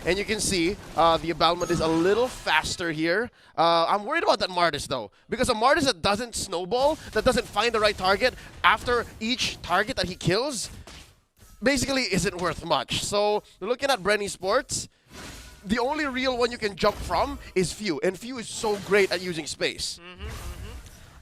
And you can see the Abalmond is a little faster here. I'm worried about that Martis though, because a Martis that doesn't snowball, that doesn't find the right target after each target that he kills, basically isn't worth much. So looking at BREN ESPORTS, the only real one you can jump from is Few, and Few is so great at using space.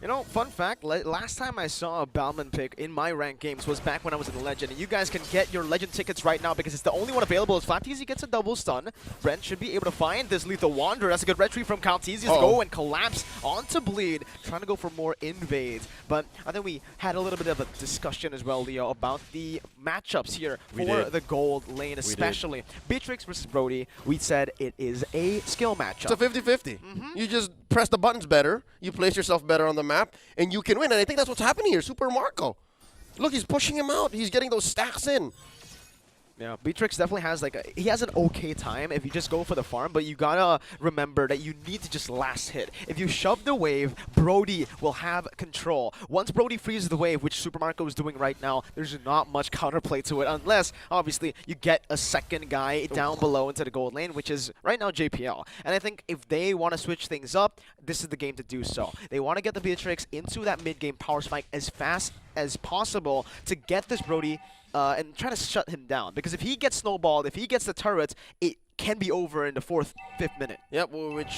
You know, fun fact, last time I saw a Balmond pick in my ranked games was back when I was in Legend. And you guys can get your Legend tickets right now because it's the only one available. As Flatteezy gets a double stun, BREN should be able to find this Lethal Wanderer. That's a good retreat from Calteezy. Go and collapse onto Bleed, trying to go for more invades. But I think we had a little bit of a discussion as well, Leo, about the matchups here for the gold lane, especially. Beatrix versus Brody, we said it is a skill matchup. It's a 50-50. You just press the buttons better, you place yourself better on the map, and you can win. And I think that's what's happening here. Super Marco. Look, he's pushing him out. He's getting those stacks in. Yeah, Beatrix definitely has he has an okay time if you just go for the farm, but you gotta remember that you need to just last hit. If you shove the wave, Brody will have control. Once Brody freezes the wave, which Super Marco is doing right now, there's not much counterplay to it, unless, obviously, you get a second guy down below into the gold lane, which is right now JPL. And I think if they want to switch things up, this is the game to do so. They want to get the Beatrix into that mid-game power spike as fast as possible to get this Brody and try to shut him down. Because if he gets snowballed, if he gets the turrets, it can be over in the 4th, 5th minute. Yep, which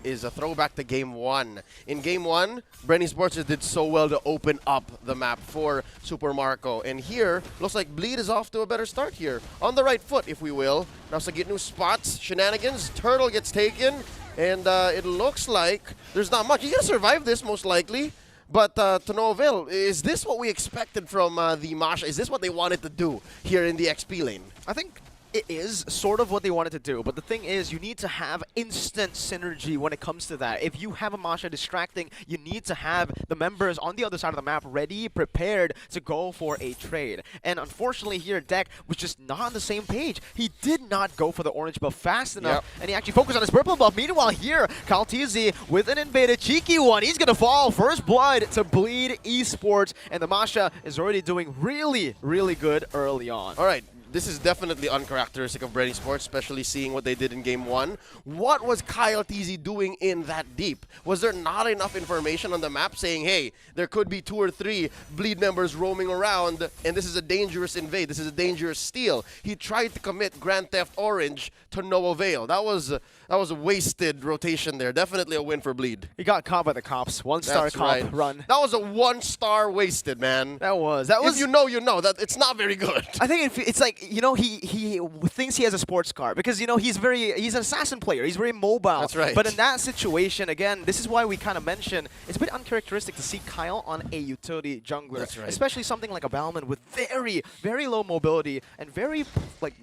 is a throwback to Game 1. In Game 1, BREN ESPORTS just did so well to open up the map for Super Marco. And here, looks like Bleed is off to a better start here. On the right foot, if we will. Now Sagitnu spots shenanigans. Turtle gets taken. And it looks like there's not much. He's going to survive this, most likely. But to no avail. Is this what we expected from the Masha? Is this what they wanted to do here in the XP lane? I think it is sort of what they wanted to do, but the thing is, you need to have instant synergy when it comes to that. If you have a Masha distracting, you need to have the members on the other side of the map ready, prepared to go for a trade. And unfortunately here, Deck was just not on the same page. He did not go for the orange buff fast enough, and he actually focused on his purple buff. Meanwhile here, Calteezy with an invaded cheeky one. He's going to fall. First blood to Bleed Esports, and the Masha is already doing really, really good early on. All right. This is definitely uncharacteristic of BREN ESPORTS, especially seeing what they did in Game 1. What was Calteezy doing in that deep? Was there not enough information on the map saying, hey, there could be 2 or 3 Bleed members roaming around, and this is a dangerous invade, this is a dangerous steal? He tried to commit Grand Theft Orange to no avail. That was a wasted rotation there. Definitely a win for Bleed. He got caught by the cops. 1-star cop run. That was a 1-star wasted, man. That was. If you know, you know. That it's not very good. I think it's like, you know, he thinks he has a sports car because, you know, he's an assassin player. He's very mobile. That's right. But in that situation, again, this is why we kind of mentioned it's a bit uncharacteristic to see Kyle on a utility jungler. That's right. Especially something like a Balmond with very, very low mobility and very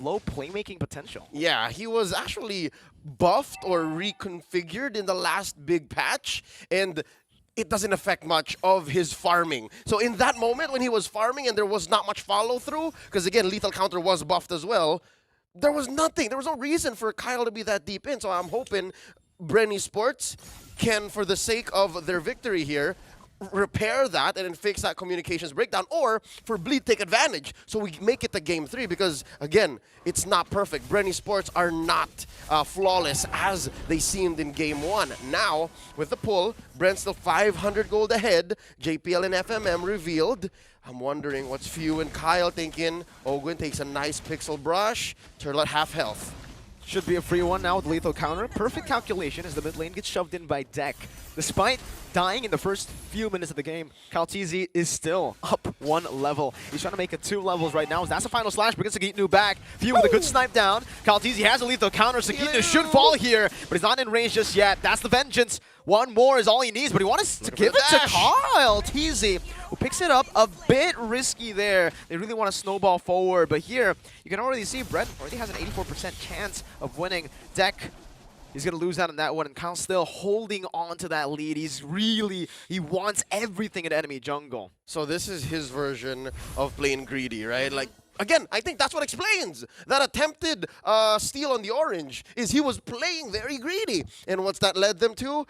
low playmaking potential. Yeah, he was actually buffed or reconfigured in the last big patch, and it doesn't affect much of his farming. So in that moment when he was farming and there was not much follow through, because again, lethal counter was buffed as well, there was nothing. There was no reason for Kyle to be that deep in. So I'm hoping BREN ESPORTS can, for the sake of their victory here, repair that and then fix that communications breakdown, or for Bleed take advantage so we make it to Game 3, because again, it's not perfect. BREN ESPORTS are not flawless as they seemed in Game 1. Now, with the pull, BREN still 500 gold ahead. JPL and FMM revealed. I'm wondering what's Few and Kyle thinking. Ogwin takes a nice pixel brush. Turtle at half health. Should be a free one now with lethal counter. Perfect calculation as the mid lane gets shoved in by Deck. Despite dying in the first few minutes of the game, Calteezy is still up 1 level. He's trying to make it 2 levels right now. That's a final slash, brings Sagitnu back. Few with a good snipe down. Calteezy has a lethal counter. Sagitnu should fall here, but he's not in range just yet. That's the vengeance. 1 more is all he needs, but he wants to give it to Calteezy, who picks it up a bit risky there. They really want to snowball forward, but here you can already see BREN already has an 84% chance of winning. Deck, he's going to lose out on that one, and Kyle's still holding on to that lead. He wants everything in enemy jungle. So this is his version of playing greedy, right? Like, again, I think that's what explains that attempted steal on the orange is he was playing very greedy. And what's that led them to?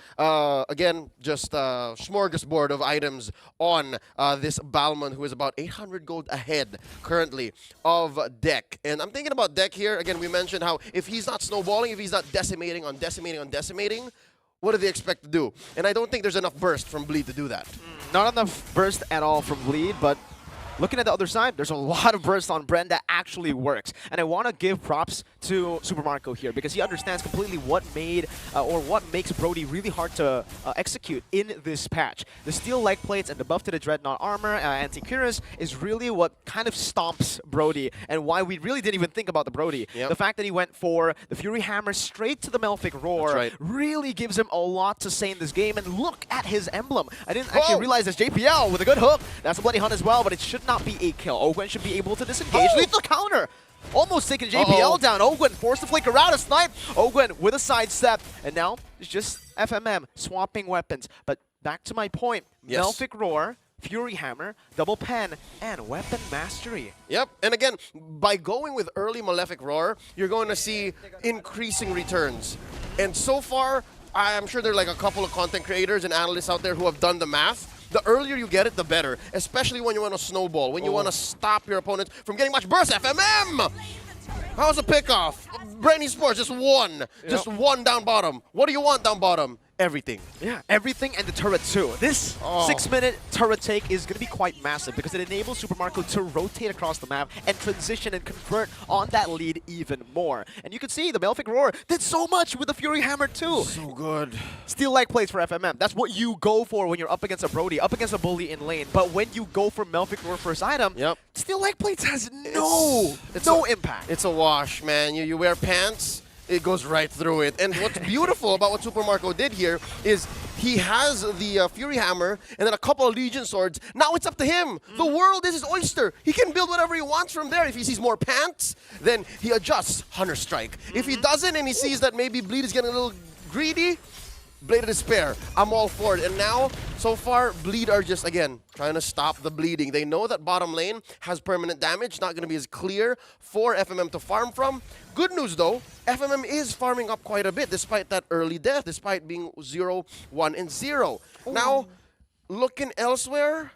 Again, just a smorgasbord of items on this Balmon, who is about 800 gold ahead currently of Deck. And I'm thinking about Deck here. Again, we mentioned how if he's not snowballing, if he's not decimating on decimating on decimating, what do they expect to do? And I don't think there's enough burst from Bleed to do that. Not enough burst at all from Bleed, but looking at the other side, there's a lot of burst on BREN that actually works. And I want to give props to Super Marco here because he understands completely what made or what makes Brody really hard to execute in this patch. The steel leg plates and the buff to the Dreadnought armor, anti-Cuirass, is really what kind of stomps Brody and why we really didn't even think about the Brody. Yep. The fact that he went for the Fury Hammer straight to the Melphic Roar really gives him a lot to say in this game. And look at his emblem. I didn't actually realize there's JPL with a good hook. That's a Bloody Hunt as well, but it should not be a kill. Ogwen should be able to disengage. Lethal counter! Almost taking JPL down. Ogwen forced to flicker out a snipe. Ogwen with a sidestep. And now it's just FMM swapping weapons. But back to my point. Melphic Roar, Fury Hammer, double pen, and weapon mastery. Yep, and again, by going with early Malefic Roar, you're going to see increasing returns. And so far, I'm sure there are like a couple of content creators and analysts out there who have done the math. The earlier you get it, the better, especially when you want to snowball, when you want to stop your opponent from getting much burst. FMM! How's the pickoff? BREN ESPORTS, just one. Just one down bottom. What do you want down bottom? Everything. Yeah, everything and the turret too. This 6-minute turret take is going to be quite massive because it enables Super Marco to rotate across the map and transition and convert on that lead even more. And you can see the Melphic Roar did so much with the Fury Hammer too. So good. Steel leg plates for FMM. That's what you go for when you're up against a Brody, up against a bully in lane. But when you go for Melphic Roar first item, Steel leg plates has no impact. It's a wash, man. You wear pants, it goes right through it. And what's beautiful about what Super Marco did here is he has the Fury Hammer and then a couple of Legion Swords. Now it's up to him. The world is his oyster. He can build whatever he wants from there. If he sees more pants, then he adjusts Hunter Strike. If he doesn't and he sees that maybe Bleed is getting a little greedy, Blade of Despair. I'm all for it. And now, so far, Bleed are just, again, trying to stop the bleeding. They know that bottom lane has permanent damage, not going to be as clear for FMM to farm from. Good news, though, FMM is farming up quite a bit, despite that early death, despite being 0, 1, and 0. Now, looking elsewhere,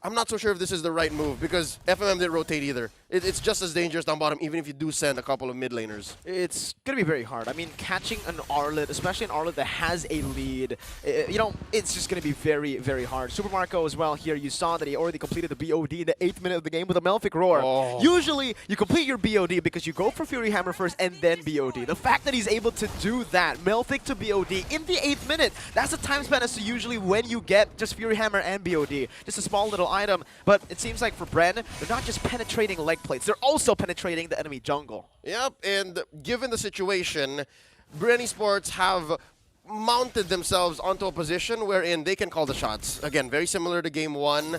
I'm not so sure if this is the right move, because FMM didn't rotate either. It's just as dangerous down bottom, even if you do send a couple of mid laners. It's going to be very hard. I mean, catching an Arlet, especially an Arlet that has a lead, you know, it's just going to be very, very hard. Super Marco as well here, you saw that he already completed the BOD in the 8th minute of the game with a Melphic Roar. Usually, you complete your BOD because you go for Fury Hammer first and then BOD. The fact that he's able to do that, Melphic to BOD in the 8th minute, that's the time span as to usually when you get just Fury Hammer and BOD. Just a small little item, but it seems like for BREN, they're not just penetrating leg plates, they're also penetrating the enemy jungle. Yep, and given the situation, BREN ESPORTS have mounted themselves onto a position wherein they can call the shots. Again, very similar to game 1,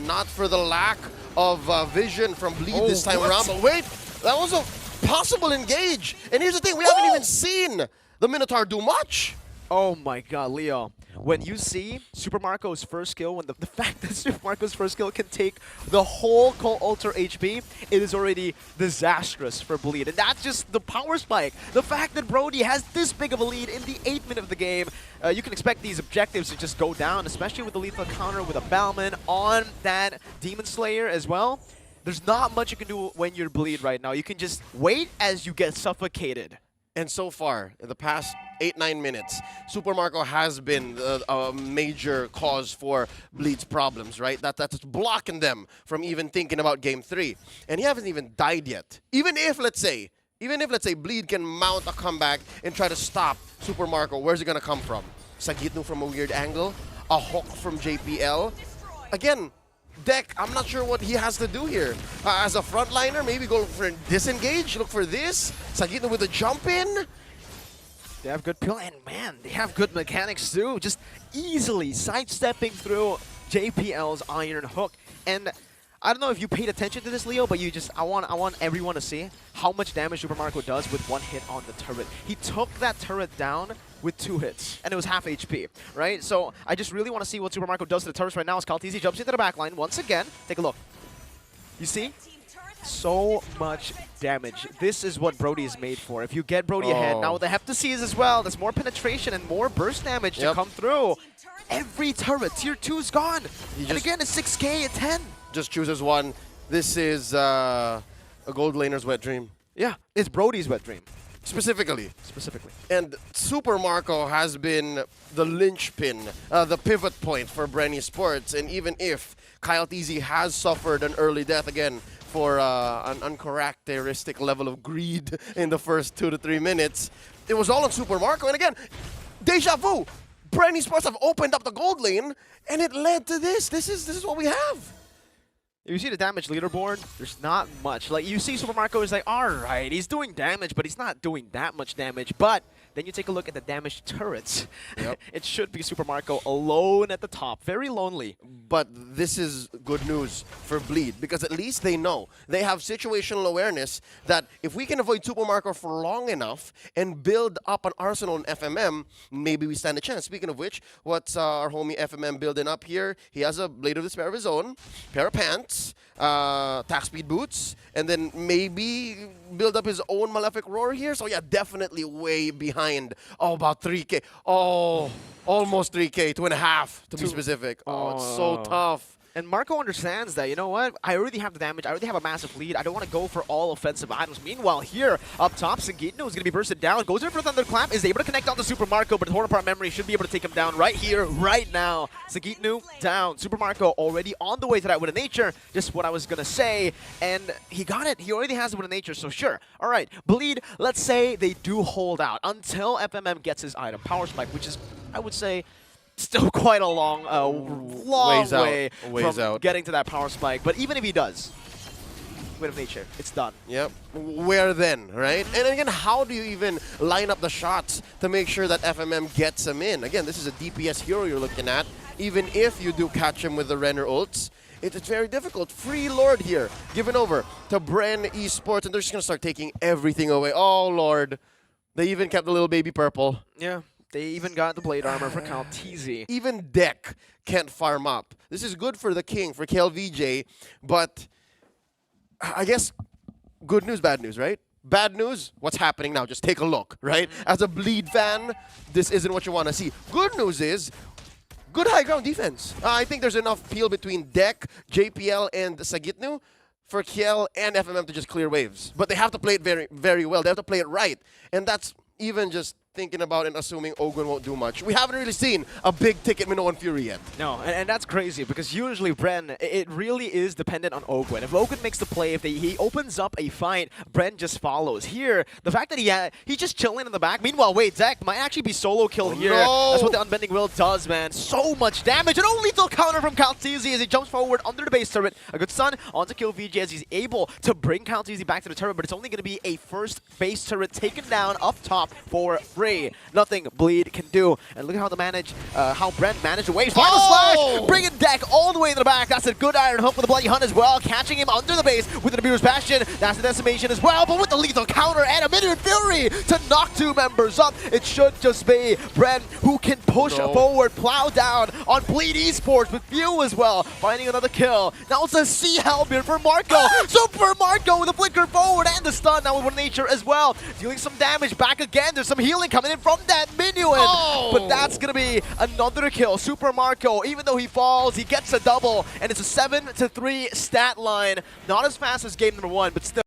not for the lack of vision from Bleed this time around, but wait, that was a possible engage. And here's the thing, we haven't even seen the Minotaur do much. Oh my god, Leo. When you see Super Marco's first skill, when the fact that Super Marco's first skill can take the whole Cult Altar HP, it is already disastrous for Bleed. And that's just the power spike. The fact that Brody has this big of a lead in the 8th minute of the game, you can expect these objectives to just go down, especially with the lethal counter with a Balmon on that Demon Slayer as well. There's not much you can do when you're Bleed right now. You can just wait as you get suffocated. And so far, in the past 8-9 minutes, Super Marco has been a major cause for Bleed's problems, right? That's blocking them from even thinking about Game 3. And he hasn't even died yet. Even if, let's say, Bleed can mount a comeback and try to stop Super Marco, where's it going to come from? Sagitno from a weird angle? A hook from JPL? Again, Deck, I'm not sure what he has to do here. As a frontliner, maybe go for disengage, look for this. Sagitno with a jump in. They have good pill, and man, they have good mechanics too. Just easily sidestepping through JPL's Iron Hook. And I don't know if you paid attention to this, Leo, but I want everyone to see how much damage Super Marco does with one hit on the turret. He took that turret down with 2 hits, and it was half HP, right? So I just really want to see what Super Marco does to the turrets right now as Kaltizi jumps into the backline once again. Take a look. You see? So much damage. This is what Brody is made for. If you get Brody ahead, now with the Heptaseas as well, there's more penetration and more burst damage to come through. Every turret, tier 2's gone. And again, it's 6K at 10. Just chooses one. This is a gold laner's wet dream. Yeah, it's Brody's wet dream. Specifically. And Super Marco has been the linchpin, the pivot point for BREN ESPORTS. And even if Kyle TZ has suffered an early death again for an uncharacteristic level of greed in the first 2 to 3 minutes, it was all on Super Marco. And again, deja vu. BREN ESPORTS have opened up the gold lane, and it led to this. This is what we have. if you see the damage leaderboard, there's not much. Like, you see Super Marco is like, alright, he's doing damage, but he's not doing that much damage. But then you take a look at the damaged turrets. Yep. It should be Super Marco alone at the top. Very lonely. But this is good news for Bleed, because at least they know. They have situational awareness that if we can avoid Super Marco for long enough and build up an arsenal in FMM, maybe we stand a chance. Speaking of which, what's our homie FMM building up here? He has a Blade of Despair of his own, pair of pants, tax speed boots, and then maybe build up his own Malefic Roar here. So yeah, definitely way behind. Oh, about 3K. Oh, almost 3K, 2.5 to be specific. Oh, it's so tough. And Marco understands that, you know what, I already have the damage, I already have a massive lead, I don't want to go for all offensive items. Meanwhile, here, up top, Sagitno is going to be bursted down, goes in for Thunderclap, is able to connect onto Super Marco, but Torn Apart Memory should be able to take him down right here, right now. Sagitno down, Super Marco already on the way to that Wind of Nature, just what I was going to say, and he got it, he already has the Wind of Nature, so sure. Alright, Bleed, let's say they do hold out until FMM gets his item, Power Spike, which is, I would say, still quite a long way from getting to that power spike. But even if he does, Wind of Nature, it's done. Yep. Where then, right? And again, how do you even line up the shots to make sure that FMM gets him in? Again, this is a DPS hero you're looking at. Even if you do catch him with the Renner ults, it's very difficult. Free Lord here, given over to BREN ESPORTS, and they're just going to start taking everything away. Oh, Lord. They even kept the little baby purple. Yeah. They even got the blade armor for Kyle TZ. Even Deck can't farm up. This is good for the King, for KLVJ, but I guess good news, bad news, right? Bad news, what's happening now? Just take a look, right? As a Bleed fan, this isn't what you want to see. Good news is, good high ground defense. I think there's enough peel between Deck, JPL, and Sagitno for KL and FMM to just clear waves. But they have to play it very, very well. They have to play it right. And that's even just thinking about and assuming Ogun won't do much. We haven't really seen a big-ticket Minoan Fury yet. No, and that's crazy because usually BREN, it really is dependent on Ogun. If Ogun makes the play, if he opens up a fight, BREN just follows. Here, the fact that he's just chilling in the back. Meanwhile, wait, Zach might actually be solo kill here. No. That's what the Unbending Will does, man. So much damage. An only lethal counter from Kyle TZ as he jumps forward under the base turret. A good stun onto kill VJ as he's able to bring Kyle TZ back to the turret, but it's only going to be a first base turret taken down up top for free. Nothing Bleed can do. And look at how BREN managed to wait. Final slash! Bring it Deck all the way in the back. That's a good Iron Hook with the Bloody Hunt as well. Catching him under the base with the Abuser's Bastion. That's the decimation as well, but with the lethal counter and a Minion Fury to knock two members up. It should just be BREN who can push forward, plow down on Bleed Esports with View as well. Finding another kill. Now it's a Sea Helmet for Marco. Super Marco with a flicker forward and the stun now with Wind of Nature as well. Dealing some damage back again. There's some healing coming in from that minion. But that's going to be another kill. Super Marco, even though he falls, he gets a double. And it's a 7-3 stat line. Not as fast as game number 1, but still.